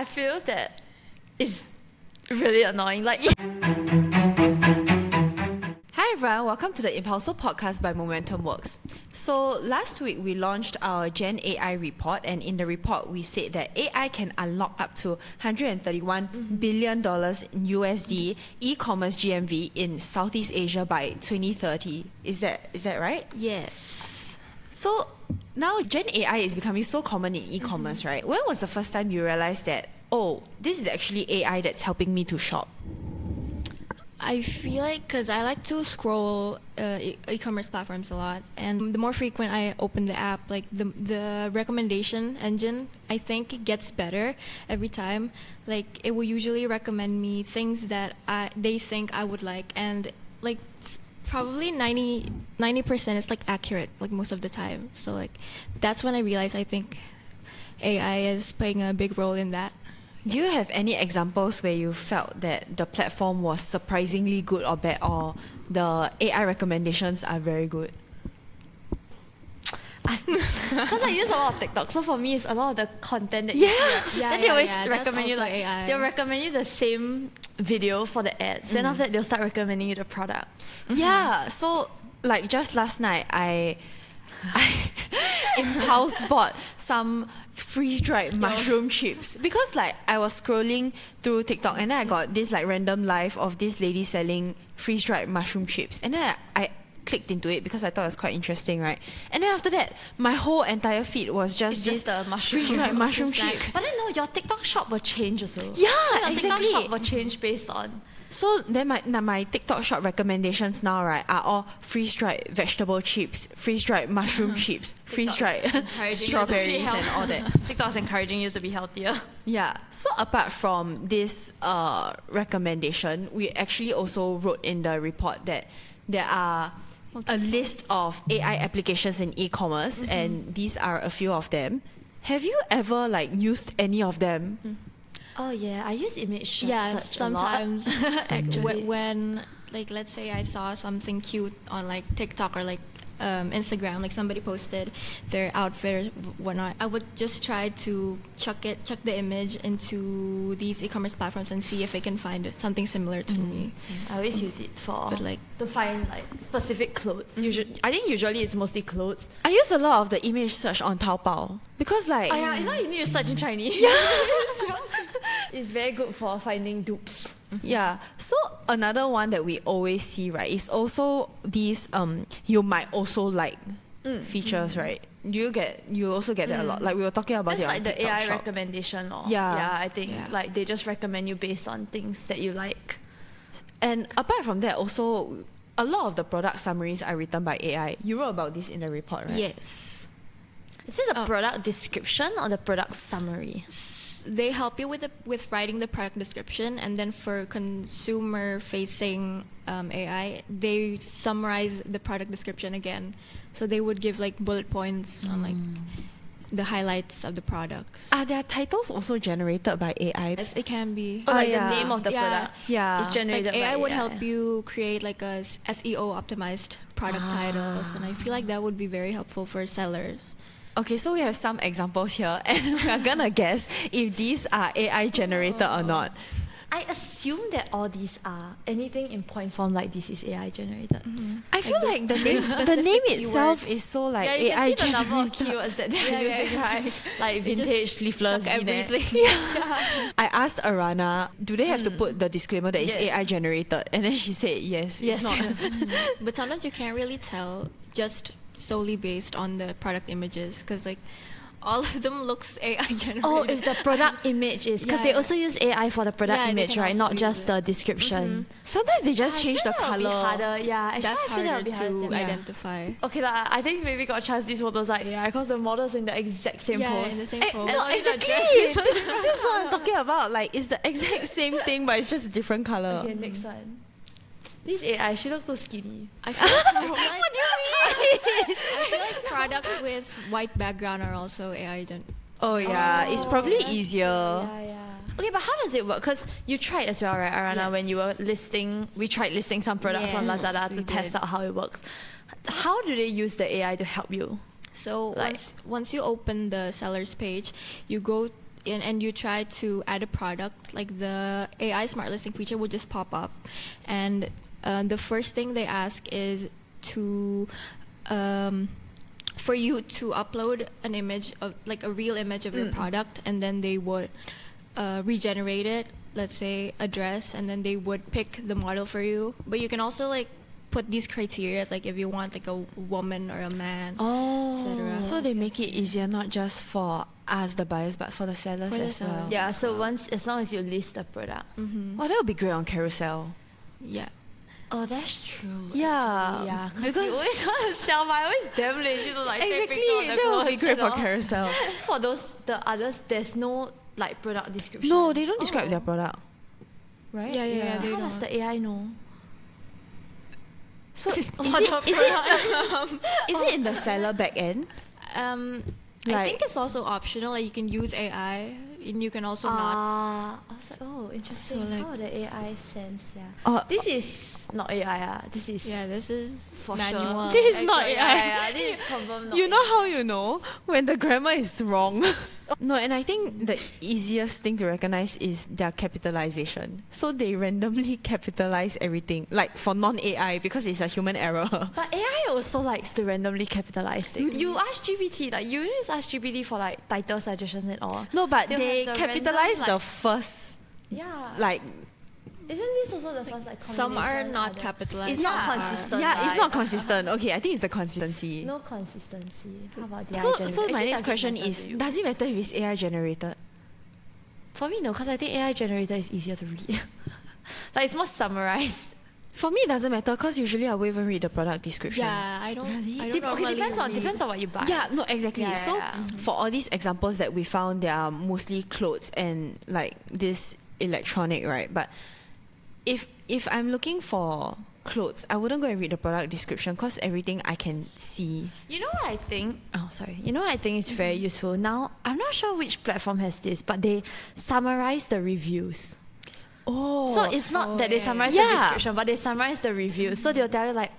I feel that it's really annoying. Like, Hi everyone, welcome to the Impulso podcast by Momentum Works. So last week we launched our Gen AI report, and in the report we said that AI can unlock up to $131 billion in USD e-commerce GMV in Southeast Asia by 2030. Is that right? yes. So now Gen AI is becoming so common in e-commerce, right? When was the first time you realized that, oh, this is actually AI that's helping me to shop? I feel like because I like to scroll e-commerce platforms a lot, and the more frequent I open the app, like the recommendation engine, I think it gets better every time. Like it will usually recommend me things that they think I would like, and like probably 90% is like accurate, like most of the time. So like that's when I realized I think AI is playing a big role in that. Do you have any examples where you felt that the platform was surprisingly good or bad, or the AI recommendations are very good? Because I use a lot of TikTok, so for me it's a lot of the content that you see. Then they always recommend you like AI. They'll recommend you the same video for the ads. Then after that they'll start recommending you the product. Yeah, so like just last night I impulse bought some freeze-dried mushroom chips because like I was scrolling through TikTok and then I got this like random live of this lady selling freeze-dried mushroom chips, and then I clicked into it because I thought it was quite interesting, right? And then after that my whole entire feed was just the mushroom freeze-dried mushroom chips. But then no, your TikTok shop will change also. Yeah, so your exactly. TikTok shop will change based on. So then my TikTok shop recommendations now, right, are all freeze-dried vegetable chips, freeze-dried mushroom chips, freeze-dried strawberries and all that. TikTok's encouraging you to be healthier. Yeah. So apart from this recommendation, we actually also wrote in the report that there are a list of AI applications in e-commerce, and these are a few of them. Have you ever like used any of them? Oh yeah, I use image search sometimes. a lot. Actually, when like let's say I saw something cute on like TikTok or like Instagram, like somebody posted their outfit or whatnot, I would just try to chuck the image into these e-commerce platforms and see if I can find something similar to me. Same. I always use it for But like to find like specific clothes. I think usually it's mostly clothes. I use a lot of the image search on Taobao because like Oh yeah, you know you need to search in Chinese. It's very good for finding dupes. Yeah. So another one that we always see, right, is also these you might also like features, right? You also get that a lot. Like we were talking about That's it on like the TikTok AI shop. recommendation or Yeah. I think like they just recommend you based on things that you like. And apart from that, also a lot of the product summaries are written by AI. You wrote about this in the report, right? yes, Is it the product description or the product summary? they help you with writing the product description, and then for consumer facing AI, they summarize the product description again. So they would give like bullet points on like the highlights of the products. Are their titles also generated by AI? Yes, it can be. Or like yeah. the name of the product Yeah. is generated Like AI by would help you create like a SEO optimized product titles, and I feel like that would be very helpful for sellers. Okay, so we have some examples here, and we're gonna guess if these are AI generated or not. I assume that all these are anything in point form like this is AI generated. I feel like the name specific itself keywords. is so like Yeah, you AI can see the number of generated. keywords that they're using, right? Like vintage, sleeveless, Chuck V-neck. everything. I asked Arana, do they have to put the disclaimer that it's Yeah. AI generated? And then she said yes. Yes. If not, But sometimes you can't really tell just solely based on the product images, because like all of them looks AI generated. Oh, if the product image is because Yeah, they yeah. also use AI for the product Yeah, they image, can right? also Not use just it. the description. sometimes they just I change the feel that would be color. harder. Yeah, actually, That's I feel that harder would be harder to yeah. identify. Okay, I think maybe got a chance these photos are AI because the models in the exact same Yeah, pose. in the same pose. And No, only the exactly. dress is That's what I'm talking about. Like, it's the exact same thing, but it's just a different color. Okay, next one. This AI, she looks too skinny. I feel like, What do you mean? I feel like products with white background are also AI Oh yeah, it's probably easier. Yeah. Okay, but how does it work? Because you tried as well, right, Arana? Yes. When you were we tried listing some products on Yes, Lazada to we test did. out how it works. How do they use the AI to help you? So Like- once you open the seller's page, you go and you try to add a product, like the AI smart listing feature would just pop up, and the first thing they ask is to for you to upload an image of, like, a real image of your product, and then they would regenerate it, let's say a dress, and then they would pick the model for you. But you can also like put these criteria, like if you want like a woman or a man, etc. So they make it easier not just for us, the buyers, but for the sellers For the as well. sellers. Yeah, so as long as you list the product. Oh, that would be great on Carousel. Yeah. Oh, that's true. Yeah, actually. Yeah, because- because you always want to sell, but I always damn lazy to like take picture of the That would be clothes great and for all. Carousel. For the others, there's no like product description. No, they don't describe their product. Right? Yeah, they How does don't. the AI know? So is What the it in the seller back end? I Like- think it's also optional. Like you can use AI, and you can also not. I was like, oh, interesting. So, like- How the AI sense, yeah. Oh, This is not AI, this is Yeah, this is for manual. sure. This is not Actually, AI. Yeah, this is confirmed not you know AI. how you know when the grammar is wrong? No, and I think the easiest thing to recognize is their capitalization. So they randomly capitalize everything, like for non-AI, because it's a human error. But AI also likes to randomly capitalize things. You ask GPT, like you just ask GPT for like title suggestions and all. No, but They'll they have the capitalize random, the like- first, Yeah. like, Isn't this also the first like Some are combination not other- capitalized. It's not some are. consistent. yeah, it's right? not consistent. Okay, I think it's the consistency. No consistency. How about the So, AI so my Actually, next does it question matter is, to you? does it matter if it's AI generated? For me, no, because I think AI generator is easier to read. Like it's more summarized. For me, it doesn't matter because usually I won't even read the product description. Yeah, I don't. I don't Okay, normally read. depends on what you buy. Yeah, no, exactly. Yeah, So yeah. for all these examples that we found, they are mostly clothes and like this electronic, right? But if I'm looking for clothes, I wouldn't go and read the product description because everything I can see. You know what I think? Oh, sorry. You know what I think is very useful? Now, I'm not sure which platform has this, but they summarize the reviews. Oh, So it's not that they summarize yeah. the description, but they summarize the reviews. So they'll tell you like,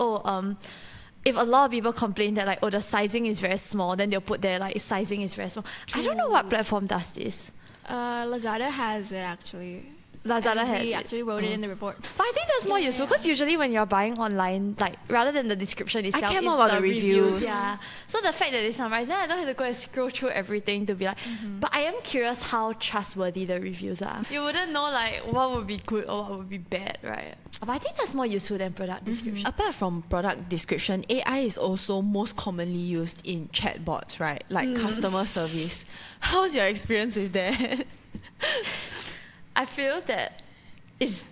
if a lot of people complain that like, the sizing is very small, then they'll put there like sizing is very small. I don't know what platform does this. Lazada has it actually. Lazada And has we it. actually wrote it in the report. But I think that's more Yeah, useful yeah. because usually when you're buying online, like rather than the description itself, care it's more about the the reviews. Yeah. So the fact that they summarize, then I don't have to go and scroll through everything to be like. But I am curious how trustworthy the reviews are. You wouldn't know like what would be good or what would be bad, right? But I think that's more useful than product description. Apart from product description, AI is also most commonly used in chatbots, right? Like customer service. How's your experience with that? I feel that it's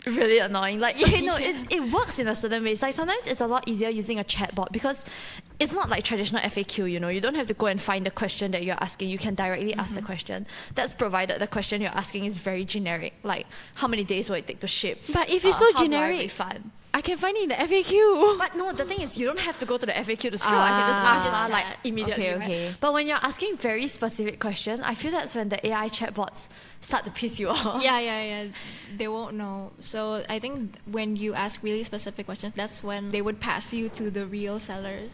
really annoying. Like, okay, no, it works in a certain way. It's like sometimes it's a lot easier using a chatbot because it's not like traditional FAQ, you know. You don't have to go and find the question that you're asking. You can directly ask the question. That's provided the question you're asking is very generic. Like, how many days will it take to ship? But if it's so how do I generic, refund? I can find it in the FAQ. But no, the thing is, you don't have to go to the FAQ to scroll. I can just ask like immediately. Okay, right? okay. But when you're asking very specific questions, I feel that's when the AI chatbots start to piss you off. Yeah. They won't know. So I think when you ask really specific questions, that's when they would pass you to the real sellers.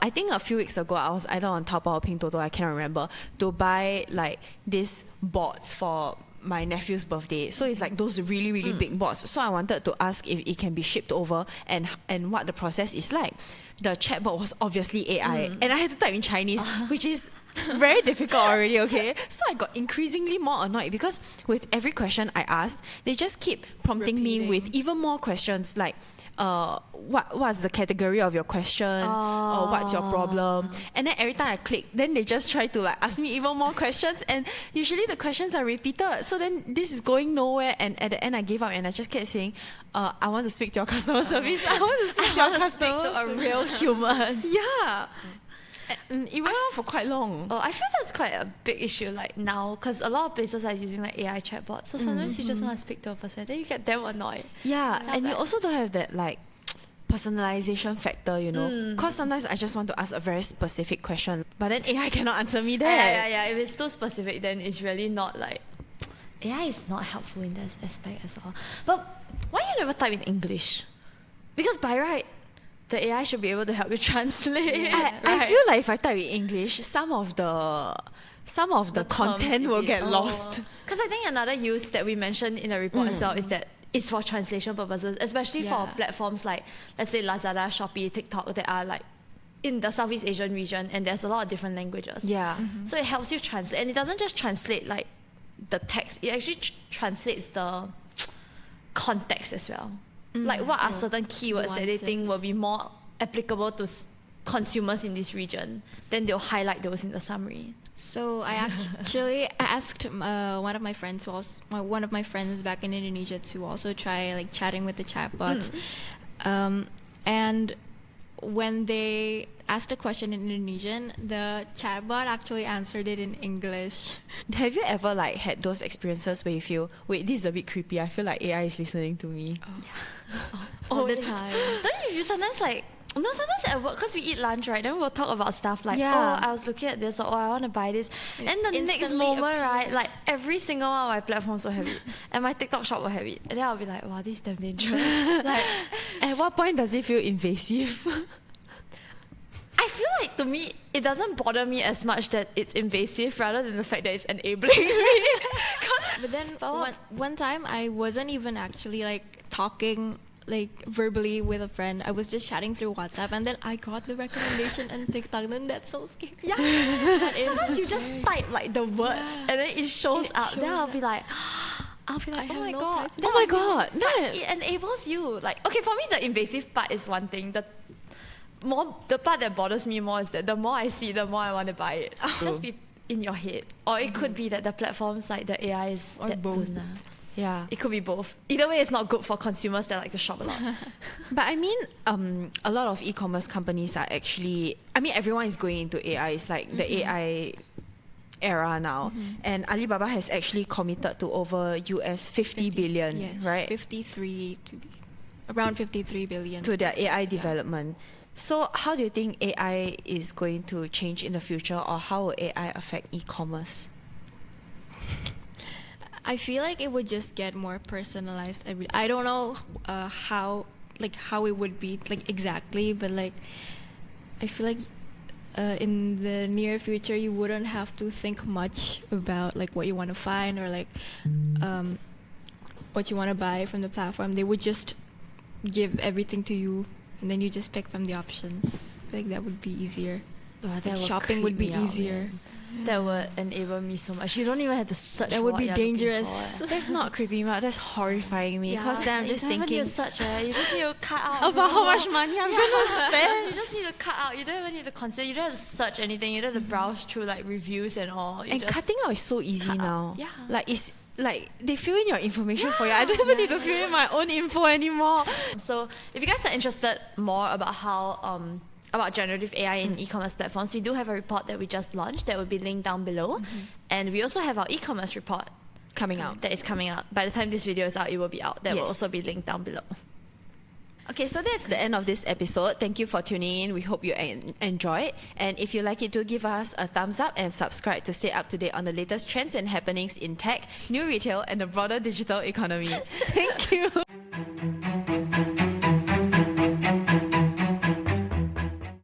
I think a few weeks ago, I was either on Taobao or Pinduoduo, I cannot remember, to buy like these boards for my nephew's birthday. So it's like those really, really big boards. So I wanted to ask if it can be shipped over and what the process is like. The chatbot was obviously AI, and I had to type in Chinese, which is very difficult already, okay? So I got increasingly more annoyed because with every question I asked, they just keep prompting me Repeating. with even more questions like, what's the category of your question, or what's your problem, and then every time I click, then they just try to like ask me even more questions, and usually the questions are repeated, so then this is going nowhere, and at the end I gave up and I just kept saying, I want to speak to your customer service. I want to speak to your customer to a service. real human. Yeah. And it went on for quite long. Oh, I feel that's quite a big issue like now because a lot of places are using like AI chatbots. So sometimes you just want to speak to a person, then you get damn annoyed. Yeah, and you but- also don't have that like personalization factor, you know, because sometimes I just want to ask a very specific question, but then AI cannot answer me that. Yeah. If it's too specific, then it's really not like AI is not helpful in that aspect as well. But why you never type in English? Because by right, the AI should be able to help you translate. I feel like if I type in English, some of the some of the content will get lost. Because I think another use that we mentioned in the report as well is that it's for translation purposes, especially for platforms like, let's say, Lazada, Shopee, TikTok, that are like in the Southeast Asian region, and there's a lot of different languages. Yeah. So it helps you translate, and it doesn't just translate like the text, it actually translates the context as well. Like what are certain keywords that they think will be more applicable to consumers in this region, then they'll highlight those in the summary. So I actually asked one of my friends back in Indonesia to also try like chatting with the chatbot, and when they asked a question in Indonesian, the chatbot actually answered it in English. Have you ever like had those experiences where you feel, wait, this is a bit creepy, I feel like AI is listening to me? All the time. Don't you sometimes like, no, sometimes at work, because we eat lunch, right, then we'll talk about stuff like, Yeah. oh, I was looking at this, or oh, I want to buy this. And the next instantly moment, right, appears. like every single one of my platforms will have it. And my TikTok shop will have it. And then I'll be like, wow, this is damn dangerous. Like, At what point does it feel invasive? I feel like, to me, it doesn't bother me as much that it's invasive rather than the fact that it's enabling me. But then one time I wasn't even actually like talking like verbally with a friend. I was just chatting through WhatsApp, and then I got the recommendation on TikTok. Then that's so scary. Yeah. Sometimes you just type like the words and then it shows up. Then I'll be like, oh my god. Oh my god. No. It enables you. Like, okay, for me the invasive part is one thing. The part that bothers me more is that the more I see, the more I want to buy it. Just be in your head. Or it could be that the platforms like the AI is Or that both. tuna. Yeah. It could be both. Either way, it's not good for consumers that like to shop a lot. But I mean, a lot of e-commerce companies are actually, I mean, everyone is going into AI. It's like the AI era now. And Alibaba has actually committed to over US 50 billion, Yes, right? 53 to be around 53 billion. To their AI development. So how do you think AI is going to change in the future, or how will AI affect e-commerce? I feel like it would just get more personalized. I don't know how it would be like exactly, but like I feel like in the near future you wouldn't have to think much about like what you want to find or like what you want to buy from the platform. They would just give everything to you, and then you just pick from the options. I feel like that would be easier. Like shopping would be easier. That would enable me so much. You don't even have to search. That would what be you're looking dangerous. for. That's not creeping me out. That's horrifying me. Because then I'm just you don't even thinking need to search. You just need to cut out about how much money I'm gonna spend. You just need to cut out. You don't even need to consider. You don't have to search anything. You don't have to browse through like reviews and all. You And just cutting out is so easy cut out. now. Yeah. Like it's like they fill in your information for you. I don't even need to fill in my own info anymore. So if you guys are interested more about how about generative AI in e-commerce platforms, we do have a report that we just launched that will be linked down below. And we also have our e-commerce report Coming out. that is coming out. By the time this video is out, it will be out. That will Yes. also be linked down below. Okay, so that's the end of this episode. Thank you for tuning in. We hope you enjoyed. And if you like it, do give us a thumbs up and subscribe to stay up to date on the latest trends and happenings in tech, new retail, and the broader digital economy. Thank you.